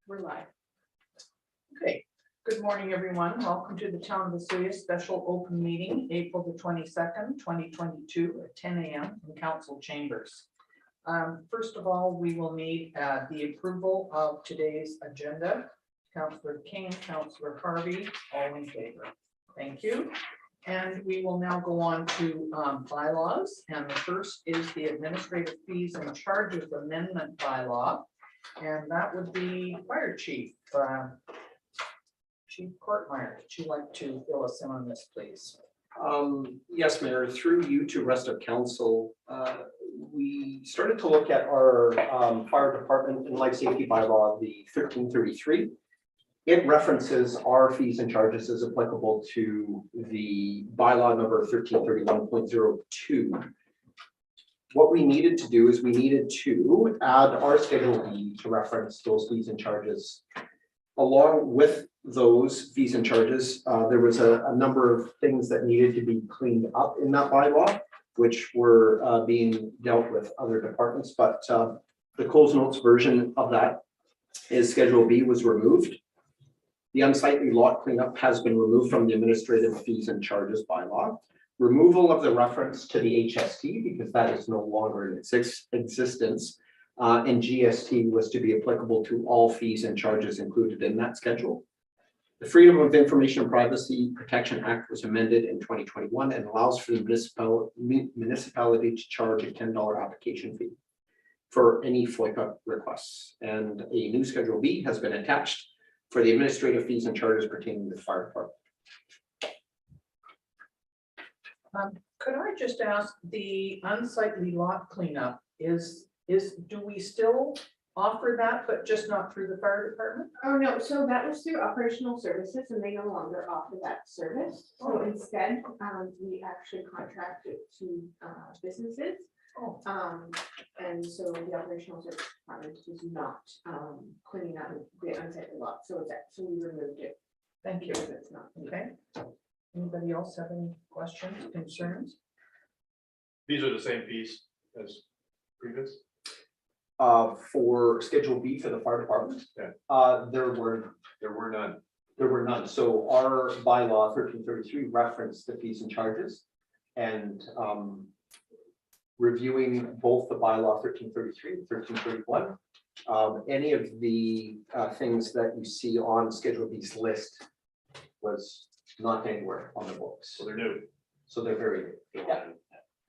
We're live. Okay, good morning, everyone. Welcome to the Town of Vesuvius special open meeting, April the 22nd, 2022 at 10 a.m. in council chambers. First of all, we will need the approval of today's agenda. Councillor King, Councillor Harvey, all in favor. Thank you. And we will now go on to bylaws. And the first is the administrative fees and charges amendment bylaw. And that would be Fire Chief. Chief Courtmeyer, would you like to fill us in on this, please? Yes, Mayor, through you to rest of council, we started to look at our fire department and life safety bylaw, the 1333. It references our fees and charges as applicable to the bylaw number 1331.02. What we needed to do is we needed to add our Schedule B to reference those fees and charges. Along with those fees and charges, there was a number of things that needed to be cleaned up in that bylaw, which were being dealt with other departments, but the Coles Notes version of that is Schedule B was removed. The unsightly lot cleanup has been removed from the administrative fees and charges bylaw. Removal of the reference to the HST because that is no longer in existence. And GST was to be applicable to all fees and charges included in that schedule. The Freedom of Information and Privacy Protection Act was amended in 2021 and allows for the municipality to charge a $10 application fee for any FOIA requests. And a new Schedule B has been attached for the administrative fees and charges pertaining to the fire department. Could I just ask, the unsightly lot cleanup do we still offer that, but just not through the fire department? Oh, no, so that was through operational services and they no longer offer that service. So instead, we actually contract it to businesses. Oh. And so the operational service department is not cleaning up the unsightly lot. So we removed it. Thank you. Because it's not. Okay. Anybody else have any questions, concerns? These are the same fees as previous? For Schedule B for the fire department, Yeah. there were none. There were none. So our bylaw 1333 referenced the fees and charges, and reviewing both the bylaw 1333 and 1331, any of the things that you see on Schedule B's list was not anywhere on the books. So they're new. So they're very new. Yeah.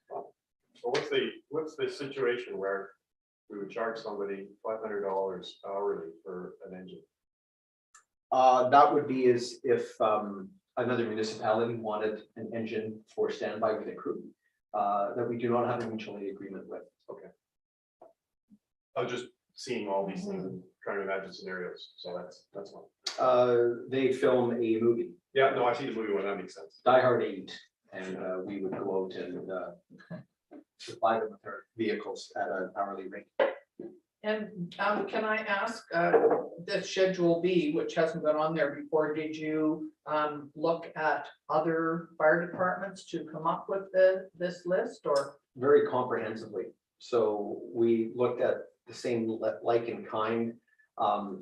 So what's the situation where we would charge somebody $500 hourly for an engine? That would be as if another municipality wanted an engine for standby with a crew that we do not have a mutual aid agreement with. Okay. I was just seeing all these things and trying to imagine scenarios. So that's one. They film a movie, Yeah, no, I see the movie one. That makes sense. Die Hard 8, and we would go out and supply them with their vehicles at an hourly rate. And can I ask, the Schedule B, which hasn't been on there before, did you look at other fire departments to come up with this list, or? Very comprehensively. So we looked at the same like in kind.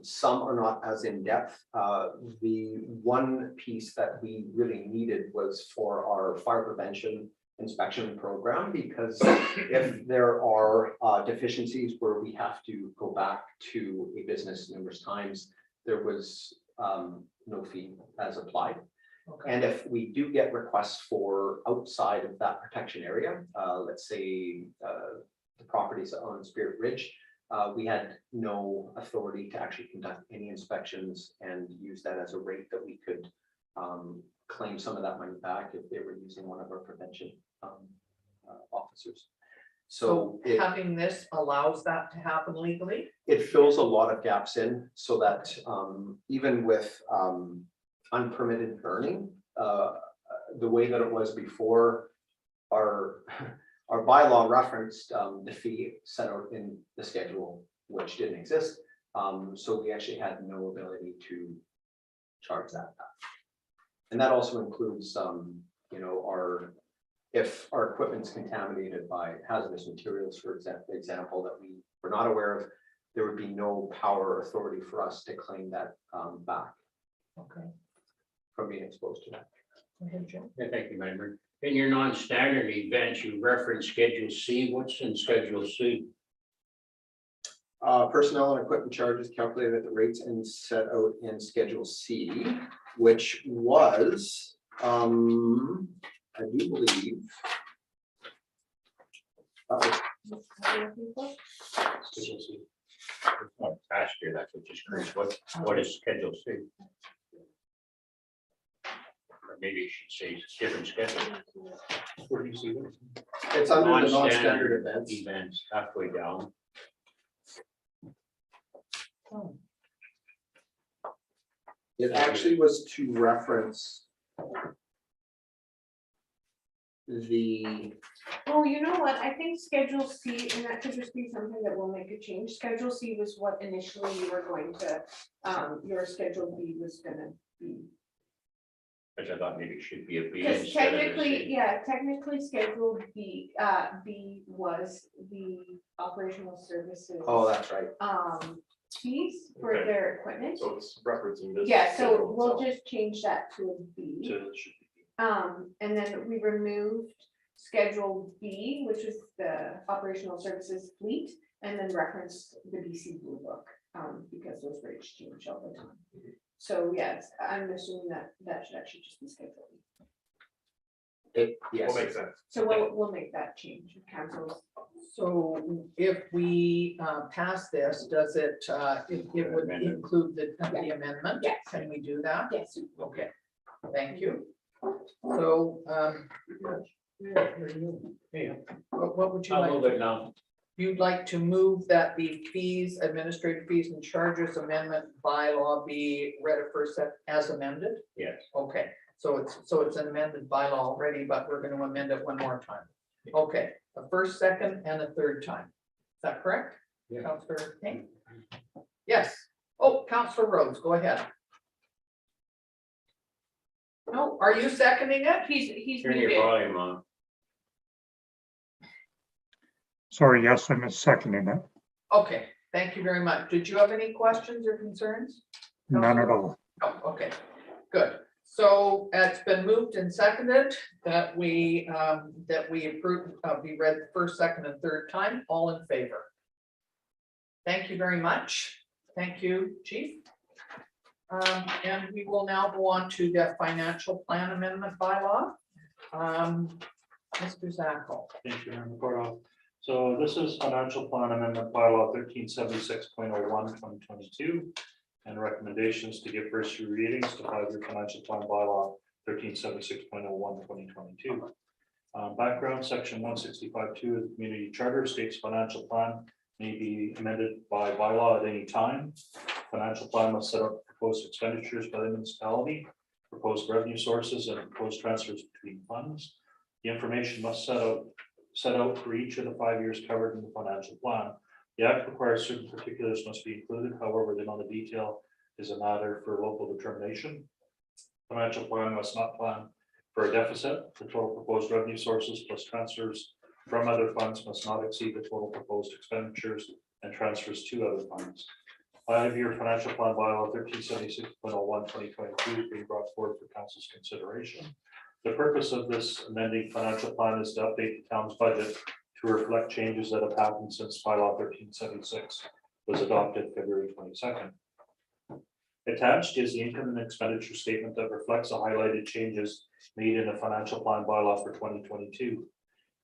Some are not as in depth. The one piece that we really needed was for our fire prevention inspection program, because if there are deficiencies where we have to go back to a business numerous times, there was no fee as applied. Okay. And if we do get requests for outside of that protection area, let's say the properties on Spirit Ridge, we had no authority to actually conduct any inspections and use that as a rate that we could claim some of that money back if they were using one of our prevention officers. So having this allows that to happen legally? it fills a lot of gaps in, so that even with unpermitted burning, the way that it was before, our bylaw referenced the fee set out in the schedule, which didn't exist. So we actually had no ability to charge that back. And that also includes, you know, if our equipment's contaminated by hazardous materials, for example, that we were not aware of, there would be no power or authority for us to claim that back Okay. from being exposed to that. Go ahead, Jim. Yeah, thank you, Member. In your non-standard events, you reference Schedule C. What's in Schedule C? Personnel and equipment charges calculated at the rates and set out in Schedule C, which was, I do believe. Schedule C. Oh, past year, that's what just curious. What is Schedule C? Or maybe you should say it's a different schedule. Where do you see this? It's under the non-standard events. Events halfway down. Oh, It actually was to reference the, Oh, you know what? I think Schedule C, and that could just be something that will make a change. Schedule C was what initially you were going to, your Schedule B was gonna be. Which I thought maybe it should be a B. Because instead of a technically, C. yeah, technically Schedule B, B was the operational services. oh, that's right. Fees for Okay. their equipment. So it's referencing this. Yeah, so schedule we'll itself. just change that to a B. To- it should be- And then we removed Schedule B, which is the operational services fleet, and then referenced the BC Blue Book, because those rates change all the time. So yes, I'm assuming that that should actually just be Schedule B. Yes. Will make sense. So we'll make that change, council. so if we pass this, does it, it would Amendment. include the amendment? Yes. Can we do that? Yes. Okay, thank you. So, Yeah, what would you I'll like? move it now. You'd like to move that the fees, administrative fees and charges amendment bylaw be read at first as amended? Yes. Okay, so it's an amended bylaw already, but we're gonna amend it one more time. Okay, a first, second, and a third time. Is that correct? Yeah. Counselor King? Yes. Oh, Counselor Rhodes, go ahead. No, are you seconding it? He's Turn your muted. volume on. Sorry, yes, I'm seconding it. Okay, thank you very much. Did you have any questions or concerns? None at all. Oh, okay, good. So it's been moved and seconded that we approve, be read first, second, and third time, all in favor. Thank you very much. Thank you, Chief. And we will now go on to the financial plan amendment bylaw. Mr. Zackel. Thank you, Member Cordova. So this is financial plan amendment bylaw 1376.01/2022. And recommendations to give first readings to 5-year financial plan bylaw 1376.01/2022. Background, section 165(2) of the community charter states financial plan may be amended by bylaw at any time. Financial plan must set up proposed expenditures by the municipality, proposed revenue sources, and proposed transfers between funds. The information must set out for each of the 5 years covered in the financial plan. The act requires certain particulars must be included, however, the amount of detail is a matter for local determination. Financial plan must not plan for a deficit. The total proposed revenue sources plus transfers from other funds must not exceed the total proposed expenditures and transfers to other funds. 5-year financial plan bylaw 1376.01/2022 is being brought forward for council's consideration. The purpose of this amending financial plan is to update the town's budget to reflect changes that have happened since bylaw 1376 was adopted February 22nd. Attached is the income and expenditure statement that reflects the highlighted changes made in the financial plan bylaw for 2022.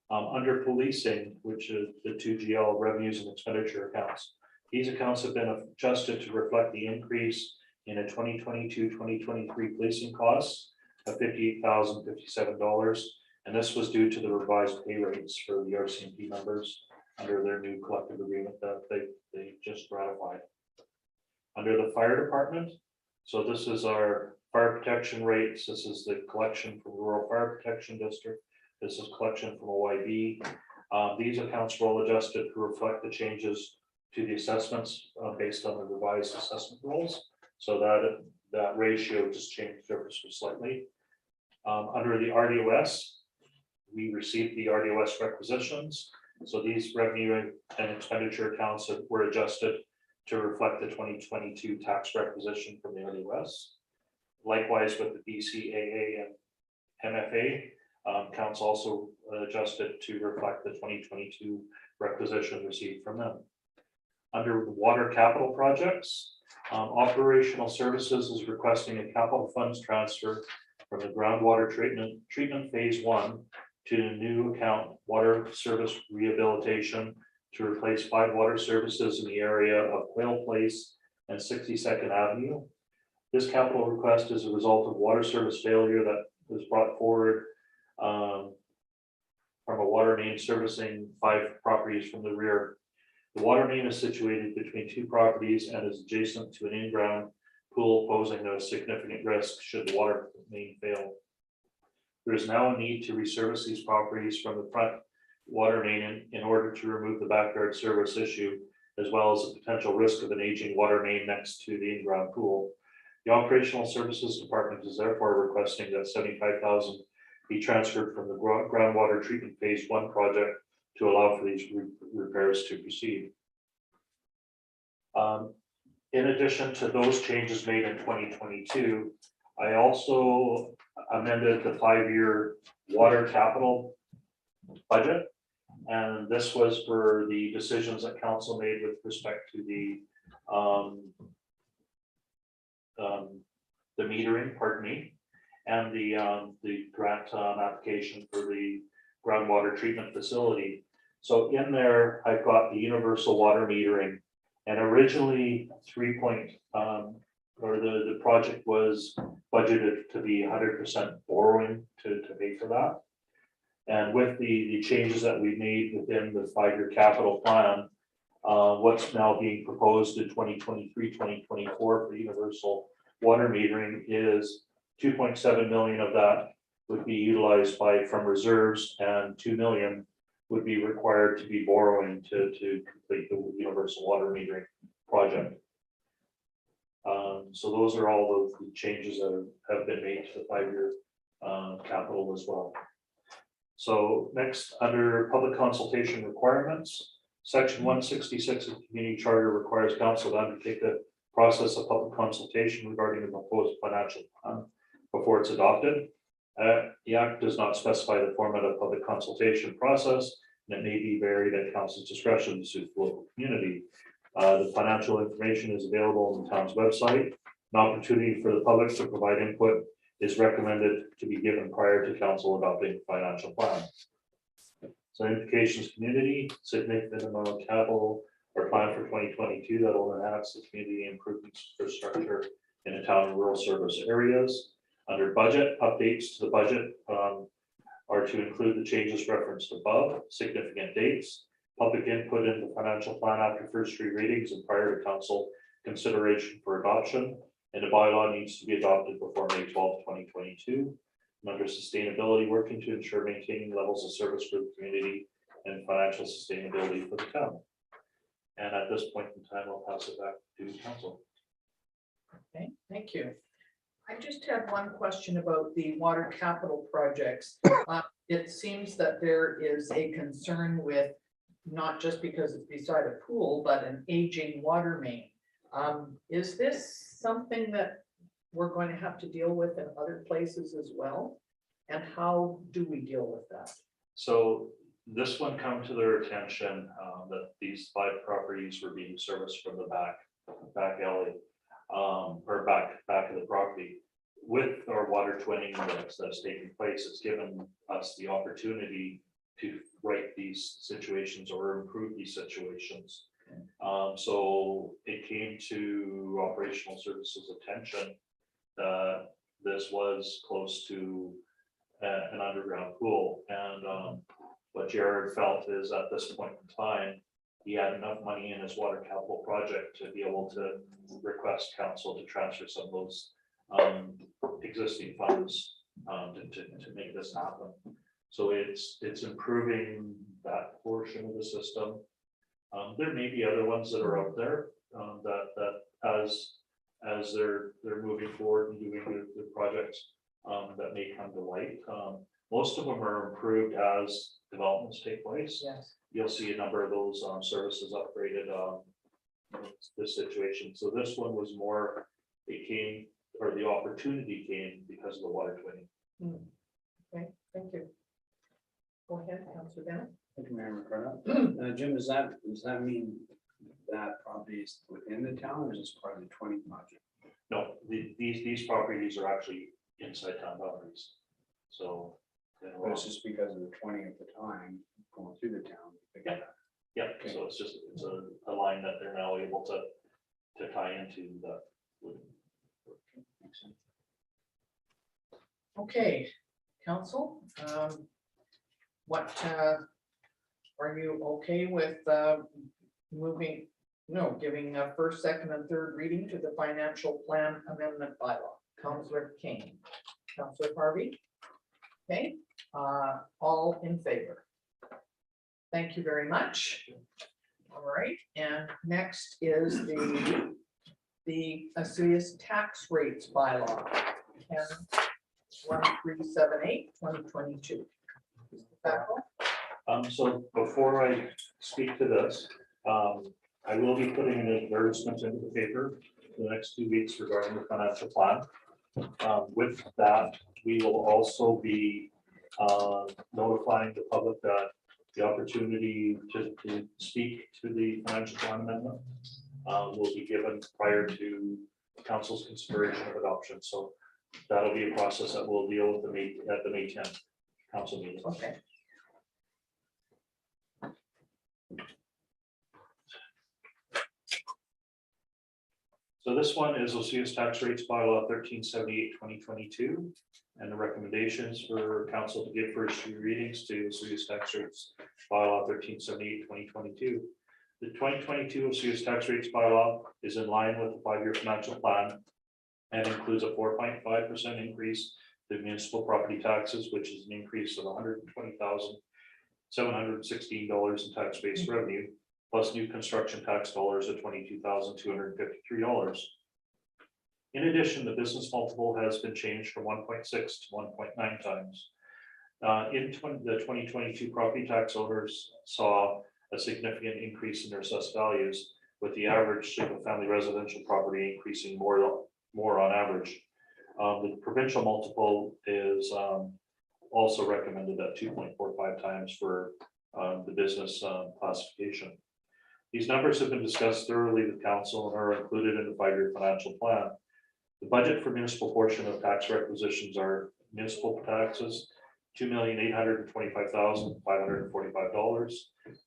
Under policing, which is the 2GL revenues and expenditure accounts, these accounts have been adjusted to reflect the increase in a 2022-2023 policing costs of $58,057, and this was due to the revised pay rates for the RCMP members under their new collective agreement that they just ratified. Under the fire department, so this is our fire protection rates. This is the collection from rural fire protection district. This is collection from OIB. These accounts were all adjusted to reflect the changes to the assessments based on the revised assessment rules. So that ratio just changed ever so slightly. Under the RDOS, we received the RDOS requisitions. So these revenue and expenditure accounts that were adjusted to reflect the 2022 tax requisition from the LUS. Likewise with the BCAA and MFA, council also adjusted to reflect the 2022 requisition received from them. Under the water capital projects, operational services is requesting a capital funds transfer from the groundwater treatment phase 1 to the new account water service rehabilitation to replace 5 water services in the area of Quail Place and 62nd Avenue. This capital request is a result of water service failure that was brought forward from a water main servicing 5 properties from the rear. The water main is situated between 2 properties and is adjacent to an in-ground pool, posing a significant risk should the water main fail. There is now a need to resurface these properties from the front water main in order to remove the backyard service issue, as well as the potential risk of an aging water main next to the in-ground pool. The operational services department is therefore requesting that 75,000 be transferred from the groundwater treatment phase 1 project to allow for these repairs to proceed. In addition to those changes made in 2022, I also amended the 5-year water capital budget. And this was for the decisions that council made with respect to the metering, pardon me, and the grant application for the groundwater treatment facility. So in there, I've got the universal water metering, and originally the project was budgeted to be 100% borrowing to pay for that. And with the changes that we made within the 5-year capital plan, what's now being proposed in 2023, 2024 for universal water metering is 2.7 million of that would be utilized from reserves, and 2 million would be required to be borrowing to complete the universal water metering project. So those are all of the changes that have been made to the 5-year capital as well. So next, under public consultation requirements, section 166 of the community charter requires council to undertake the process of public consultation regarding the proposed financial plan before it's adopted. The act does not specify the format of public consultation process, and it may be varied at council's discretion to suit the local community. The financial information is available on the town's website. An opportunity for the public to provide input is recommended to be given prior to council adopting the financial plan. So implications community, significant amount of capital or plan for 2022 that will enhance the community improvements infrastructure in the town and rural service areas. Under budget, updates to the budget are to include the changes referenced above, significant dates, public input in the financial plan after first 3 readings and prior to council consideration for adoption. And the bylaw needs to be adopted before May 12, 2022. And under sustainability, working to ensure maintaining levels of service for the community and financial sustainability for the town. And at this point in time, I'll pass it back to council. Okay, thank you. I just had one question about the water capital projects. It seems that there is a concern with, not just because it's beside a pool, but an aging water main. Is this something that we're going to have to deal with in other places as well? And how do we deal with that? So this one come to their attention that these 5 properties were being serviced from the back alley or back of the property. With our water twinning that's taking place, it's given us the opportunity to right these situations or improve these situations. So it came to operational services attention that this was close to an underground pool, and what Jared felt is at this point in time, he had enough money in his water capital project to be able to request council to transfer some of those existing funds to make this happen. So it's improving that portion of the system. There may be other ones that are out there that as they're moving forward and doing the projects that may come to light. Most of them are improved as developments take place. Yes. You'll see a number of those services upgraded this situation. So this one was more, it came, or the opportunity came because of the water twinning. Okay, thank you. Go ahead, Councilor Bennett. Thank you, Mayor McCartney. Jim, does that mean that property is within the town or is this part of the 20 project? No, these properties are actually inside town boundaries. So. you know, But it's just because of the 20 at the time going through the town. Yeah, so it's a line that they're now able to tie into that. Makes sense. Okay, council, what, are you okay with, giving a first, second, and third reading to the financial plan amendment bylaw? Councilor King, Councilor Harvey? Okay, all in favor? Thank you very much. All right, and next is the Assoyas tax rates bylaw. 1378/2022. So before I speak to this, I will be putting an advertisement into the paper for the next 2 weeks regarding the financial plan. With that, we will also be notifying the public that the opportunity to speak to the financial plan amendment will be given prior to council's consideration of adoption. So that'll be a process that we'll deal with at the May 10th council meeting. Okay. So this one is Osceola tax rates bylaw 1378/2022, and the recommendations for council to give first read readings to Osceola tax rates bylaw 1378/2022. The 2022 Osceola tax rates bylaw is in line with the 5-year financial plan and includes a 4.5% increase to municipal property taxes, which is an increase of $120,716 in tax-based revenue, plus new construction tax dollars of $22,253. In addition, the business multiple has been changed from 1.6 to 1.9 times. The 2022 property tax owners saw a significant increase in their assessed values, with the average single-family residential property increasing more on average. The provincial multiple is also recommended at 2.45 times for the business classification. These numbers have been discussed thoroughly with council and are included in the 5-year financial plan. The budget for municipal portion of tax requisitions are municipal taxes, $2,825,545,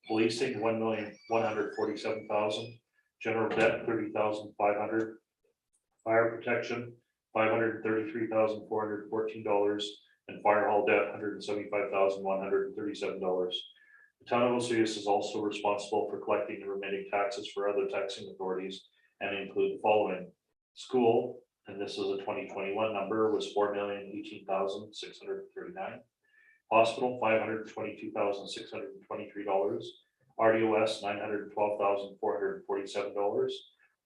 policing, $1,147,000, general debt, $30,500, fire protection, $533,414, and fire hall debt, $175,137. The town of Osceola is also responsible for collecting and remitting taxes for other taxing authorities and include the following: school, and this is a 2021 number, was $4,018,639. Hospital, $522,623. RDOS, $912,447.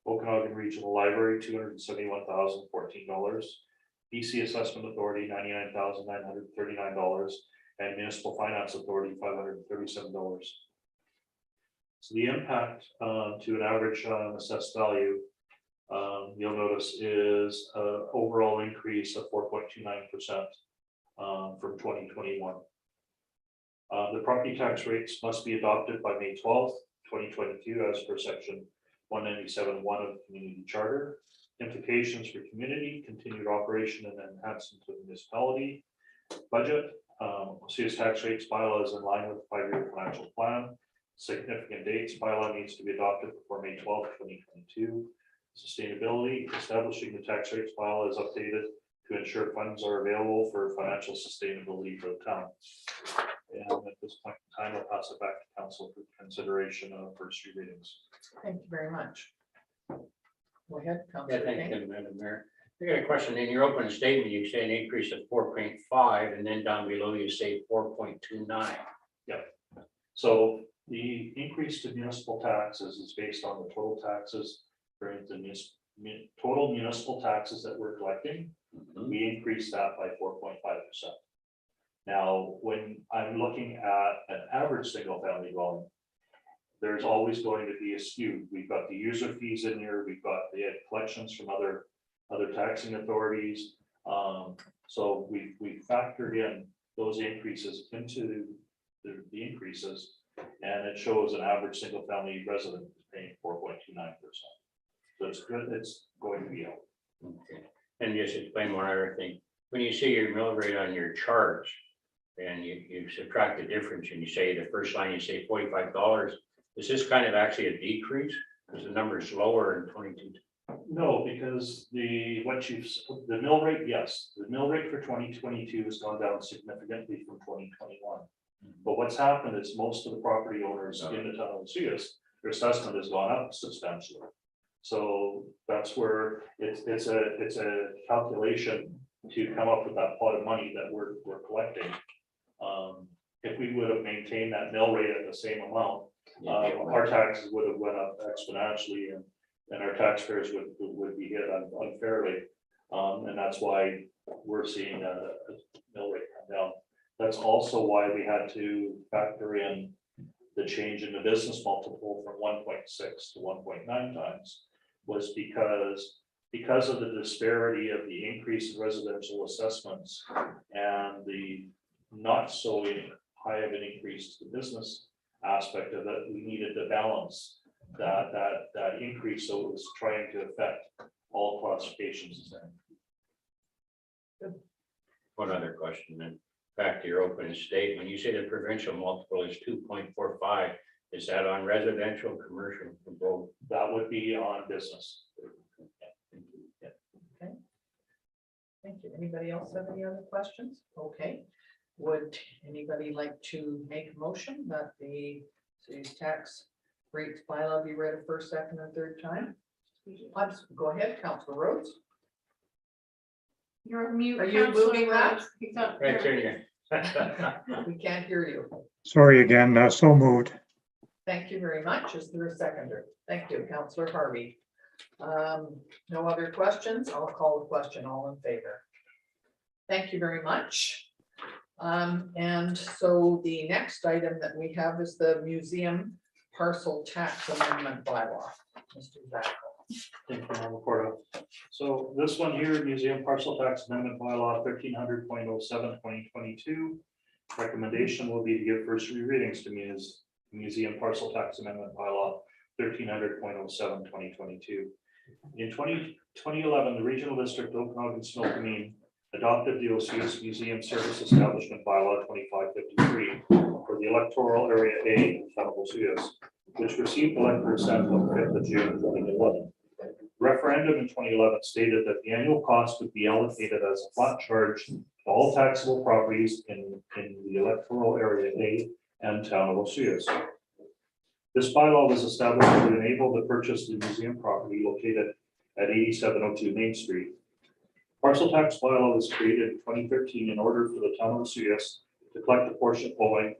Okanagan Regional Library, $271,014. BC Assessment Authority, $99,939. And Municipal Finance Authority, $537. So the impact to an average assessed value, you'll notice, is an overall increase of 4.29% from 2021. The property tax rates must be adopted by May 12th, 2022, as per section 197(1) of the Community Charter. Implications for community, continued operation and enhancement of the municipality budget. Osceola tax rates bylaw is in line with the 5-year financial plan. Significant dates: bylaw needs to be adopted before May 12th, 2022. Sustainability: establishing the tax rates bylaw is updated to ensure funds are available for financial sustainability for the town. And at this point in time, I'll pass it back to council for consideration of first read readings. Thank you very much. Go ahead, Yeah, Councilor thank King. you, Madam Mayor. I got a question. In your opening statement, you say an increase of 4.5, and then down below you say 4.29. So the increase to municipal taxes is based on the total taxes for the total municipal taxes that we're collecting. We increased that by 4.5%. Now, when I'm looking at an average single family dwelling, there's always going to be a skew. We've got the user fees in here, we've got the collections from other taxing authorities. So we factored in those increases into the increases, and it shows an average single family resident paying 4.29%. So it's good, it's going to be out. Okay. And just explain one other thing. When you see your mill rate on your charts and you subtract the difference and you say the first line, you say $45, is this kind of actually a decrease? Because the number is lower in 22. No, because the mill rate, yes, the mill rate for 2022 has gone down significantly from 2021. But what's happened is most of the property owners in the town of Suez, their assessment has gone up substantially. So that's where it's a calculation to come up with that pot of money that we're collecting. If we would have maintained that mill rate at the same amount, our taxes would have went up exponentially, and our taxpayers would be hit unfairly. And that's why we're seeing a mill rate come down. That's also why we had to factor in the change in the business multiple from 1.6 to 1.9 times, was because of the disparity of the increase in residential assessments and the not so high of an increase to the business aspect of it. We needed to balance that increase, so it was trying to affect all classifications the same. One other question then, back to your open state, when you say the provincial multiple is 2.45, is that on residential, commercial, or both? That would be on business. Thank you. Anybody else have any other questions? Okay. Would anybody like to make a motion that the city's tax rates bylaw be read a first, second, and third time? Go ahead, Councilor Rhodes. You're mute. Are you Councillor moving that? Rhodes. He's not Right here. there, We can't hear you. Sorry again, so moved. Thank you very much. Is there a seconder? Thank you, Councilor Harvey. No other questions? I'll call the question. All in favor? Thank you very much. And so the next item that we have is the museum parcel tax amendment bylaw. Mr. Zacco. Thank you, Madam Recorder. So this one here, Museum Parcel Tax Amendment Bylaw 1300.07/2022. Recommendation will be to give first three readings to Museum Parcel Tax Amendment Bylaw 1300.07/2022. In 2011, the Regional District of Okanagan Snoqualmie adopted the Osiris Museum Service Establishment Bylaw 2553 for the electoral area A in town of Osiris, which received elector assent on the 5th of June 2011. Referendum in 2011 stated that the annual cost would be allocated as a flat charge to all taxable properties in the electoral area A and town of Osiris. This bylaw was established to enable the purchase of the museum property located at 8702 Main Street. Parcel tax bylaw was created in 2013 in order for the town of Osiris to collect a portion owing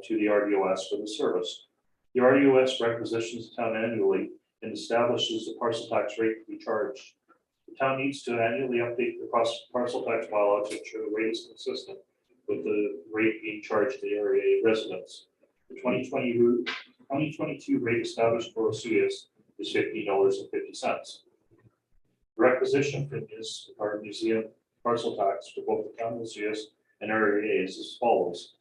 to the RDOS for the service. The RDOS requisitions the town annually and establishes the parcel tax rate to be charged. The town needs to annually update the parcel tax bylaw to ensure the rate is consistent with the rate being charged to area A residents. The 2022 rate established for Osiris is $15.50. The requisition for this our museum parcel tax for both the town of Osiris and area A is as follows.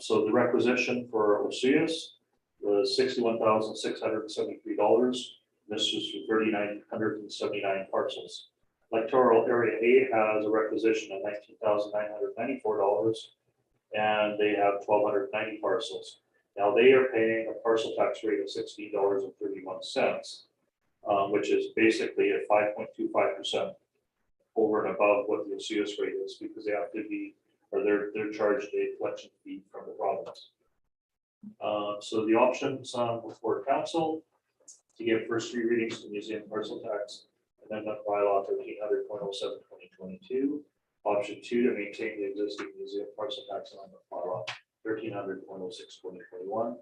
So the requisition for Osiris was $61,673. This was for 3,979 parcels. Electoral area A has a requisition of $19,994, and they have 1,290 parcels. Now they are paying a parcel tax rate of $16.31, which is basically at 5.25% over and above what the Osiris rate is, because they have to be, or they're charged a collection fee from the province. So the options before council to give first three readings to museum parcel tax amendment bylaw 1300.07/2022. Option 2 to maintain the existing museum parcel tax amendment bylaw 1300.06/2021.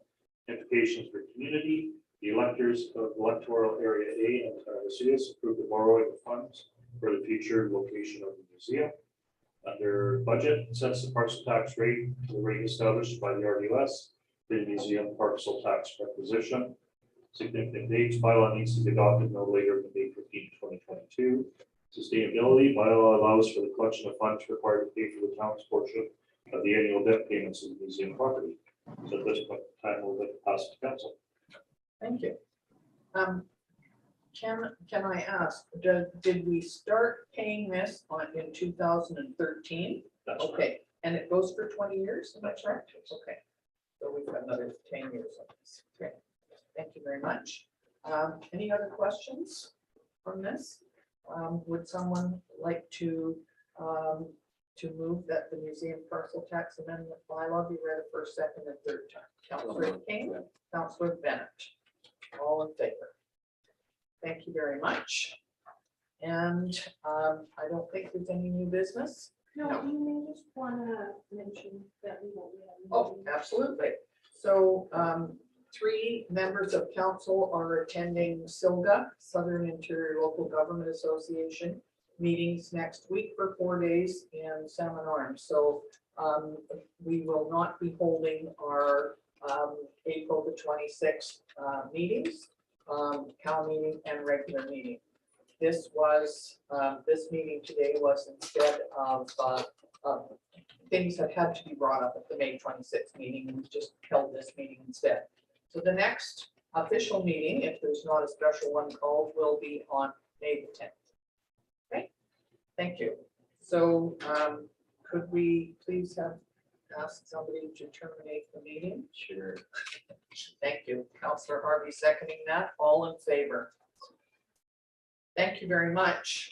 Implications for community. The electors of electoral area A and town of Osiris approve the borrowing of funds for the future location of the museum. Under budget, sets the parcel tax rate, the rate established by the RDOS the museum parcel tax requisition. Significant dates, bylaw needs to be adopted no later than May 15, 2022. Sustainability, bylaw allows for the collection of funds required to pay for the town's portion of the annual debt payments of the museum property. So at this point in time, we'll let it pass to council. Thank you. Can I ask, did we start paying this in 2013? That's right. Okay, and it goes for 20 years, am I correct? Okay, so we've got another 10 years on this. Okay, thank you very much. Any other questions on this? Would someone like to move that the museum parcel tax amendment bylaw be read a first, second, and third time? Councillor King, Councillor Bennett, all in favor? Thank you very much. And I don't think there's any new business. No, you may just wanna mention that we won't be having. Oh, absolutely. So 3 members of council are attending SILGA, Southern Interior Local Government Association, meetings next week for 4 days in Salmon Arm. So we will not be holding our April the 26th meetings, Cal meeting and regular meeting. This was, this meeting today was instead of things that had to be brought up at the May 26th meeting, and we just held this meeting instead. So the next official meeting, if there's not a special one called, will be on May the 10th. Okay, thank you. So could we please have asked somebody to terminate the meeting? Sure. Thank you. Councillor Harvey seconding that. All in favor? Thank you very much.